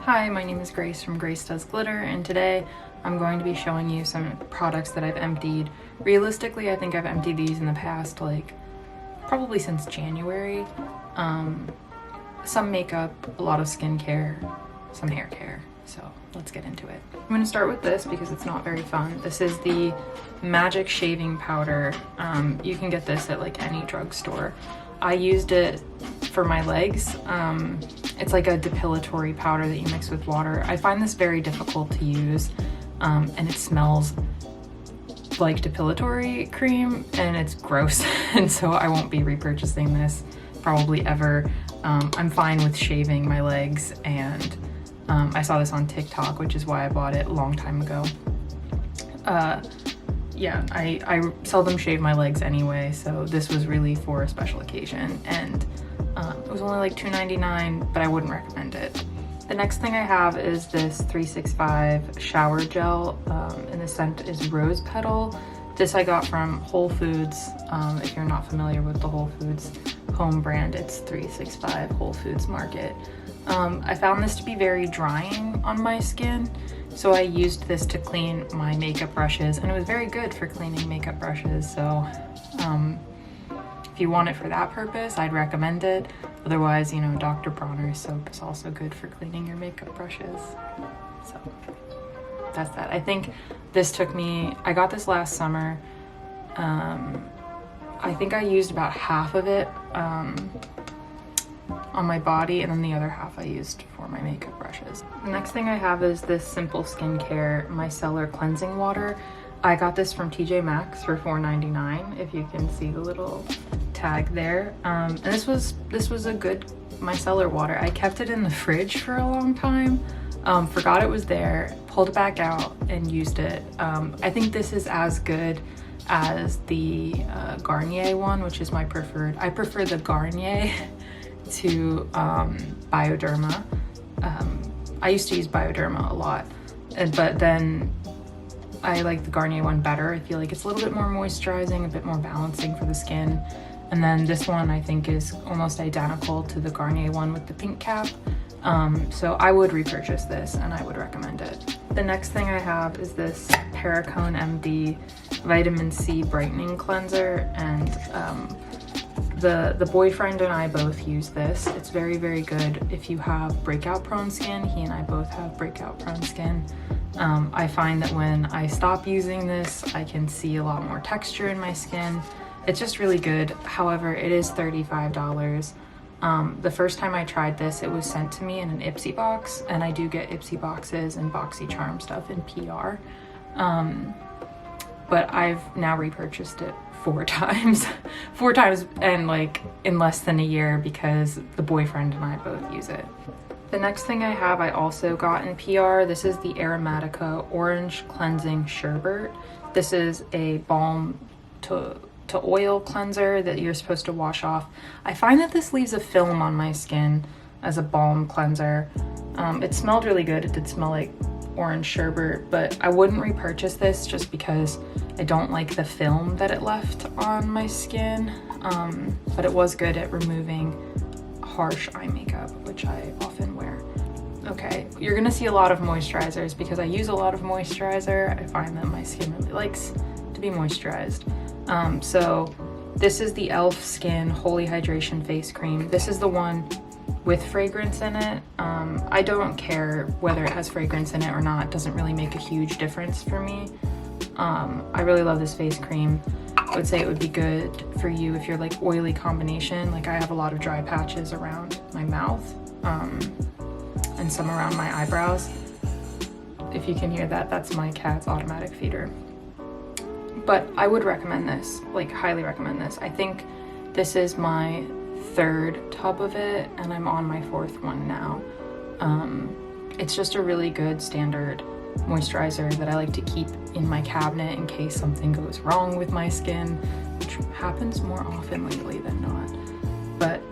Hi, my name is Grace from Grace Does Glitter, and today I'm going to be showing you some products that I've emptied. Realistically, I think I've emptied these in the past, like, probably since January. Some makeup, a lot of skincare, some hair care, so let's get into it. I'm going to start with this because it's not very fun. This is the Magic Shaving Powder. You can get this at like any drugstore. I used it for my legs. It's like a depilatory powder that you mix with water. I find this very difficult to use, and it smells like depilatory cream and it's gross. And so I won't be repurchasing this probably ever. I'm fine with shaving my legs, and I saw this on TikTok, which is why I bought it a long time ago. Yeah, I seldom shave my legs anyway, so this was really for a special occasion, and it was only like $2.99, but I wouldn't recommend it. The next thing I have is this 365 shower gel, and the scent is Rose Petal. This I got from Whole Foods. If you're not familiar with the Whole Foods home brand, it's 365 Whole Foods Market. I found this to be very drying on my skin, so I used this to clean my makeup brushes, and it was very good for cleaning makeup brushes. So if you want it for that purpose, I'd recommend it. Otherwise, you know, Dr. Bronner's soap is also good for cleaning your makeup brushes. So that's that. I think this took me, I got this last summer. I think I used about half of it on my body, and then the other half I used for my makeup brushes. The next thing I have is this Simple Skincare Micellar Cleansing Water. I got this from TJ Maxx for $4.99, if you can see the little tag there. And this was a good micellar water. I kept it in the fridge for a long time, forgot it was there, pulled it back out and used it. I think this is as good as the Garnier one, which is my preferred. I prefer the Garnier to Bioderma. I used to use Bioderma a lot, but then I like the Garnier one better. I feel like it's a little bit more moisturizing, a bit more balancing for the skin. And then this one I think is almost identical to the Garnier one with the pink cap. So I would repurchase this and I would recommend it. The next thing I have is this Perricone MD Vitamin C Brightening Cleanser, and the boyfriend and I both use this. It's very, very good if you have breakout prone skin. He and I both have breakout prone skin. I find that when I stop using this, I can see a lot more texture in my skin. It's just really good. However, it is $35. The first time I tried this, it was sent to me in an Ipsy box, and I do get Ipsy boxes and BoxyCharm stuff in PR. But I've now repurchased it 4 times. 4 times, and like in less than a year, because the boyfriend and I both use it. The next thing I have, I also got in PR. This is the Aromatica Orange Cleansing Sherbet. This is a balm to oil cleanser that you're supposed to wash off. I find that this leaves a film on my skin as a balm cleanser. It smelled really good. It did smell like orange sherbet, but I wouldn't repurchase this just because I don't like the film that it left on my skin. But it was good at removing harsh eye makeup, which I often wear. Okay, you're gonna see a lot of moisturizers because I use a lot of moisturizer. I find that my skin really likes to be moisturized. So this is the e.l.f. Skin Holy Hydration Face Cream. This is the one with fragrance in it. I don't care whether it has fragrance in it or not. It doesn't really make a huge difference for me. I really love this face cream. I would say it would be good for you if you're like oily combination. Like I have a lot of dry patches around my mouth, and some around my eyebrows. If you can hear that, that's my cat's automatic feeder. But I would recommend this, like highly recommend this. I think this is my 3rd tub of it, and I'm on my 4th one now. It's just a really good standard moisturizer that I like to keep in my cabinet in case something goes wrong with my skin, which happens more often lately than not. But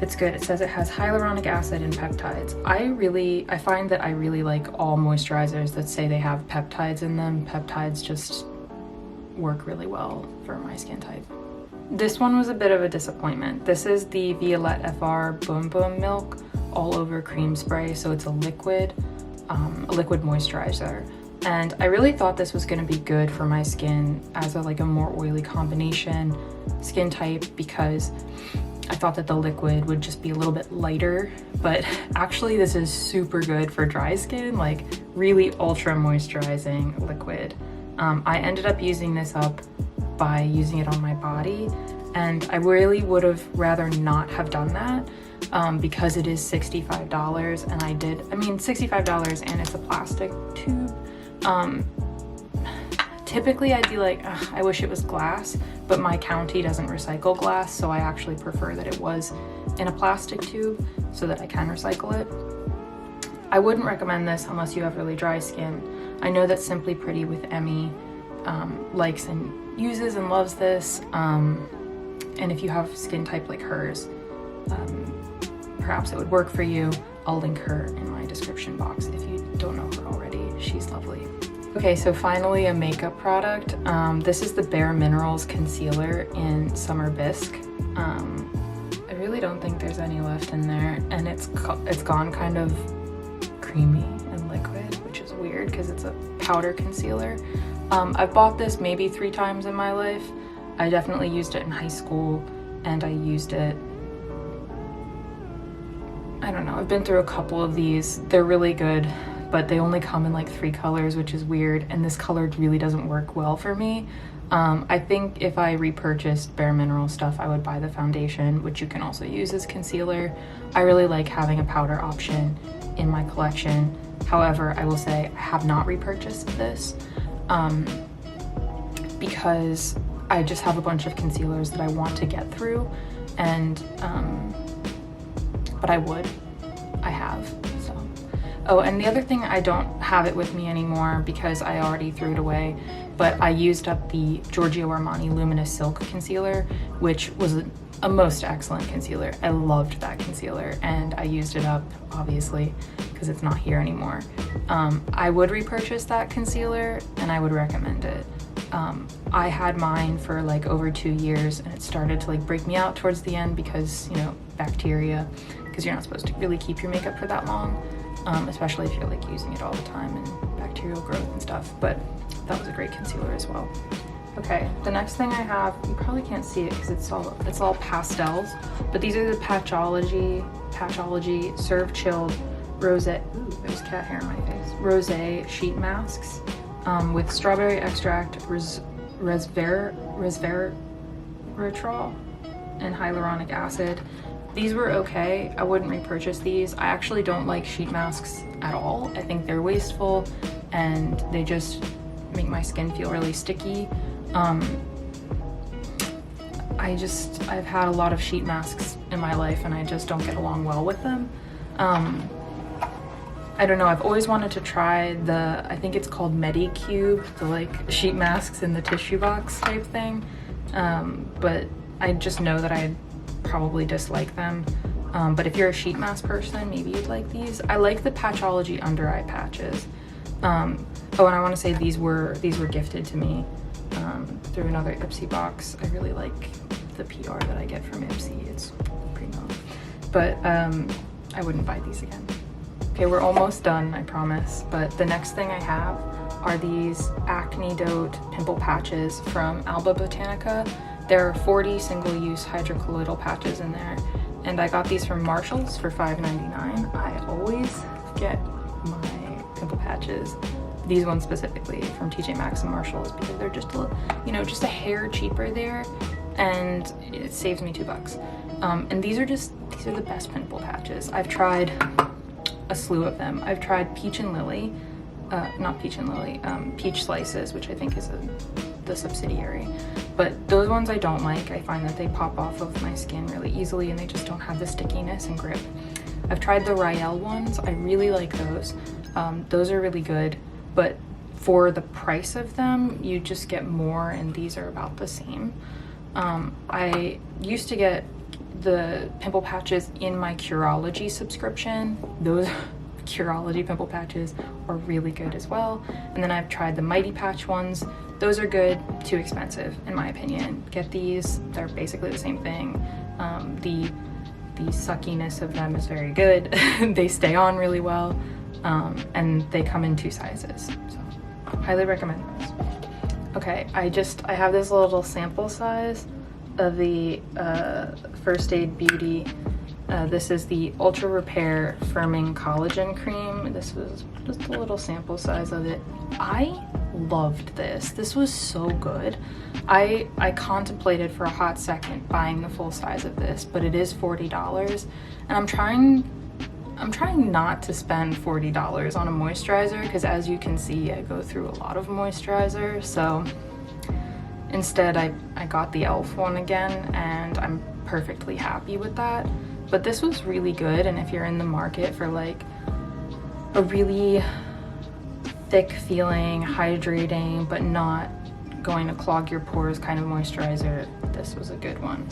it's good. It says it has hyaluronic acid and peptides. I find that I really like all moisturizers that say they have peptides in them. Peptides just work really well for my skin type. This one was a bit of a disappointment. This is the Violette FR Boum Boum Milk all over cream spray, so it's a liquid moisturizer. And I really thought this was going to be good for my skin as a more oily combination skin type, because I thought that the liquid would just be a little bit lighter, but actually this is super good for dry skin, like really ultra moisturizing liquid. I ended up using this up by using it on my body, and I really would have rather not have done that because it is $65, and $65 and it's a plastic tube. Typically I'd be like, I wish it was glass, but my county doesn't recycle glass, so I actually prefer that it was in a plastic tube so that I can recycle it. I wouldn't recommend this unless you have really dry skin. I know that Simply Pretty with Emmy likes and uses and loves this, and if you have skin type like hers, perhaps it would work for you. I'll link her in my description box if you don't know her already. She's lovely. Okay, so finally a makeup product. This is the Bare Minerals concealer in Summer Bisque. I really don't think there's any left in there, and it's gone kind of creamy and liquid, which is weird because it's a powder concealer. I've bought this maybe 3 times in my life. I definitely used it in high school, and I used it, I don't know, I've been through a couple of these. They're really good, but they only come in like 3 colors, which is weird, and this color really doesn't work well for me. I think if I repurchased Bare Minerals stuff, I would buy the foundation, which you can also use as concealer. I really like having a powder option in my collection. However, I will say I have not repurchased this because I just have a bunch of concealers that I want to get through, and but I have, so. Oh, and the other thing, I don't have it with me anymore because I already threw it away, but I used up the Giorgio Armani Luminous Silk Concealer, which was a most excellent concealer. I loved that concealer, and I used it up, obviously, because it's not here anymore. I would repurchase that concealer, and I would recommend it. I had mine for like over 2 years, and it started to like break me out towards the end because, you know, bacteria, because you're not supposed to really keep your makeup for that long, especially if you're like using it all the time and bacterial growth and stuff. But that was a great concealer as well. Okay, the next thing I have, you probably can't see it because it's all pastels, but these are the Patchology Serve Chilled Rose, ooh, there's cat hair in my face, Rose sheet masks with strawberry extract, resveratrol, and hyaluronic acid. These were okay. I wouldn't repurchase these. I actually don't like sheet masks at all. I think they're wasteful and they just make my skin feel really sticky. I've had a lot of sheet masks in my life and I just don't get along well with them. I don't know, I've always wanted to try I think it's called Medicube, the like sheet masks in the tissue box type thing. But I just know that I probably dislike them. But if you're a sheet mask person, maybe you'd like these. I like the Patchology under eye patches. Oh, and I want to say these were gifted to me through another Ipsy box. I really like the PR that I get from Ipsy. It's primo. But I wouldn't buy these again. Okay, we're almost done, I promise. But the next thing I have are these Acne Dote pimple patches from Alba Botanica. There are 40 single-use hydrocolloidal patches in there, and I got these from Marshall's for $5.99. I always get my pimple patches, these ones specifically, from TJ Maxx and Marshall's because they're just just a hair cheaper there, and it saves me $2. And these are the best pimple patches. I've tried a slew of them. I've tried Peach and Lily, Peach Slices, which I think is the subsidiary. But those ones I don't like. I find that they pop off of my skin really easily and they just don't have the stickiness and grip. I've tried the Riel ones. I really like those. Those are really good, but for the price of them, you just get more, and these are about the same. I used to get the pimple patches in my Curology subscription. Those Curology pimple patches are really good as well. And then I've tried the Mighty Patch ones. Those are good, too expensive in my opinion. Get these, they're basically the same thing. The the suckiness of them is very good. They stay on really well, and they come in 2 sizes, so highly recommend those. Okay, I have this little sample size of the First Aid Beauty. This is the Ultra Repair Firming Collagen Cream. This was just a little sample size of it. I loved this. This was so good. I contemplated for a hot second buying the full size of this, but it is $40, and I'm trying not to spend $40 on a moisturizer, because as you can see, I go through a lot of moisturizer. So instead I got the e.l.f. one again, and I'm perfectly happy with that. But this was really good, and if you're in the market for like a really thick feeling, hydrating, but not going to clog your pores kind of moisturizer, this was a good one.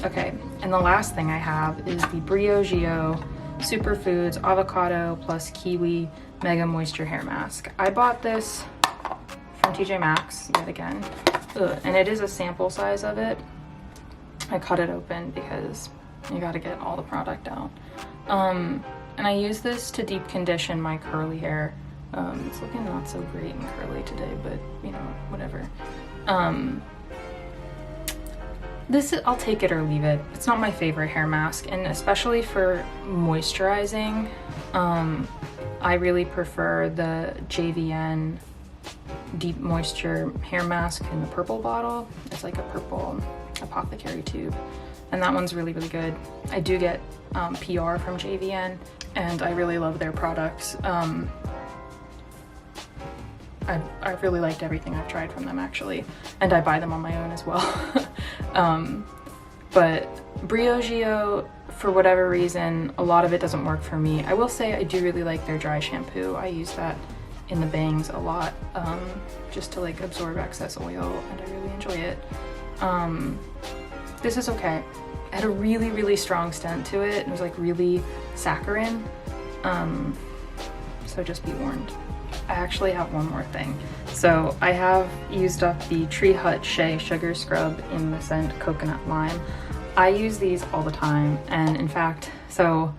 Okay, and the last thing I have is the Briogeo Superfoods Avocado plus Kiwi Mega Moisture Hair Mask. I bought this from TJ Maxx yet again. And it is a sample size of it. I cut it open because you gotta get all the product out. And I use this to deep condition my curly hair. It's looking not so great and curly today, but you know, whatever. This, I'll take it or leave it. It's not my favorite hair mask, and especially for moisturizing, I really prefer the JVN Deep Moisture Hair Mask in the purple bottle. It's like a purple apothecary tube, and that one's really, really good. I do get PR from JVN, and I really love their products. I've really liked everything I've tried from them, actually, and I buy them on my own as well. But Briogeo, for whatever reason, a lot of it doesn't work for me. I will say I do really like their dry shampoo. I use that in the bangs a lot, just to like absorb excess oil, and I really enjoy it. This is okay. It had a really, really strong scent to it. It was like really saccharine, so just be warned. I actually have one more thing. So I have used up the Tree Hut Shea Sugar Scrub in the scent Coconut Lime. I use these all the time, and in fact, so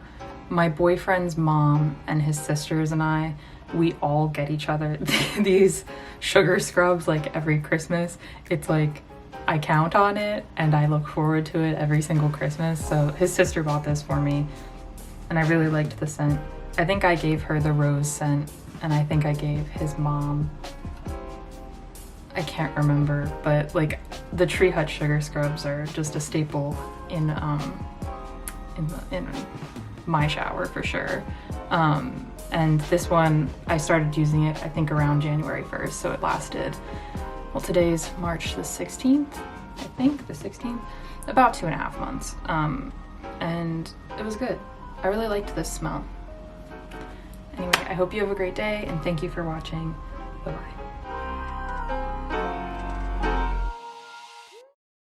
my boyfriend's mom and his sisters and I, we all get each other these sugar scrubs like every Christmas. It's like, I count on it and I look forward to it every single Christmas. So his sister bought this for me, and I really liked the scent. I think I gave her the rose scent, and I think I gave his mom, I can't remember, but like the Tree Hut sugar scrubs are just a staple in my shower for sure. And this one, I started using it, I think around January 1st, so it lasted, well, today's March the 16th, I think, the 16th, about 2.5 months. And it was good. I really liked this smell. Anyway, I hope you have a great day, and thank you for watching. Bye-bye.